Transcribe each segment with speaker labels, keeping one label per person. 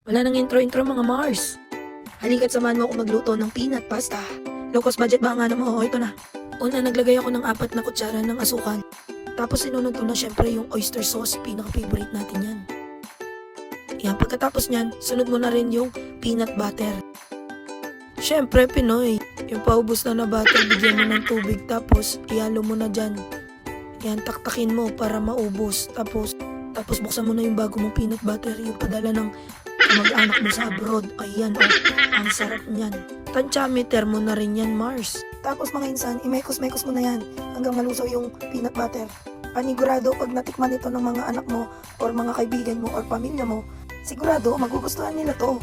Speaker 1: Wala nang intro-intro mga Mars. Halika't samahan mo ako magluto ng peanut pasta. Low cost budget ba ang ano mo? O, ito na. Una, naglagay ako ng 4 na kutsara ng asukal. Tapos sinunod ko na syempre yung oyster sauce. Pinaka-favorite natin yan. Yan, pagkatapos nyan, sunod mo na rin yung peanut butter. Syempre, Pinoy. Yung paubos na butter, bigyan mo ng tubig. Tapos, ihalo mo na dyan. Yan, taktakin mo para maubos. Tapos buksan mo na yung bago mong peanut butter. Yung padala ng mag-anak mo sa abroad. Ayan, oh, ang sarap niyan. Tantiameter mo na rin yan, Mars. Tapos mga insan, imekos-mekos mo na yan hanggang malusaw yung peanut butter. Panigurado, pag natikman ito ng mga anak mo or mga kaibigan mo or pamilya mo, sigurado magugustuhan nila to.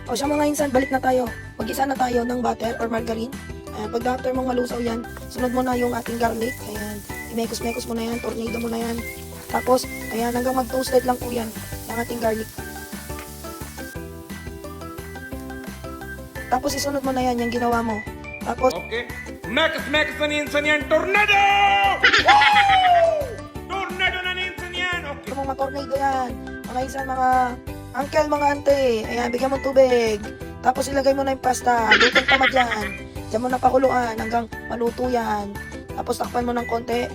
Speaker 1: O siya mga insan, balik na tayo. Mag-isa na tayo ng butter or margarine. Pag after mong malusaw yan, sunod mo na yung ating garlic. Ayan, imekos-mekos mo na yan, tornado mo na yan. Tapos, ayan, hanggang mag-toasted lang po yan, yung ating garlic. Tapos isunod mo na yan, yung ginawa mo. Tapos,
Speaker 2: Okay. Mekas na ninsan yan. Tornado! Woo! Tornado na ninsan yan. Okay.
Speaker 1: ito mong matornado yan. Mga insan, mga uncle, mga ante. Ayan, bigyan mo tubig. Tapos ilagay mo na yung pasta. Lutong tamad yan. Diyan mo na pakuluan hanggang maluto yan. Tapos takpan mo ng konti.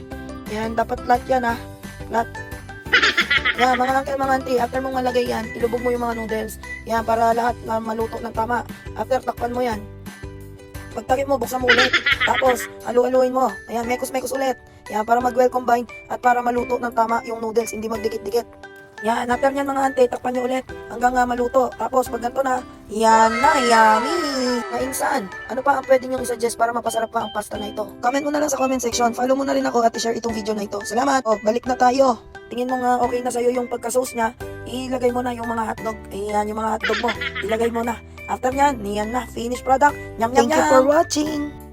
Speaker 1: Ayan, dapat flat yan ha. Flat. Yan, mga uncle, mga auntie, after mong malagay yan, ilubog mo yung mga noodles. Yan, para lahat na maluto ng tama. After, takpan mo yan. Pagtakip mo, buksan mo ulit. Tapos, halu-haluin mo. Ayan, mekos-mekos ulit. Yan, para mag-well combine at para maluto ng tama yung noodles, hindi magdikit-dikit. Yan, after nyan mga ante, takpan nyo ulit hanggang maluto. Tapos, pag ganito na, yan na, yummy! Nainsan, ano pa ang pwede nyo i-suggest para mapasarap pa ang pasta na ito? Comment mo na lang sa comment section. Follow mo na rin ako at i-share itong video na ito. Salamat! O, balik na tayo. Tingin mo nga okay na sa'yo yung pagka-sauce niya, ilagay mo na yung mga hotdog. Ayan, yung mga hotdog mo. Ilagay mo na. After nyan, yan na, finished product. Nyam, nyam, nyam. Thank you for watching!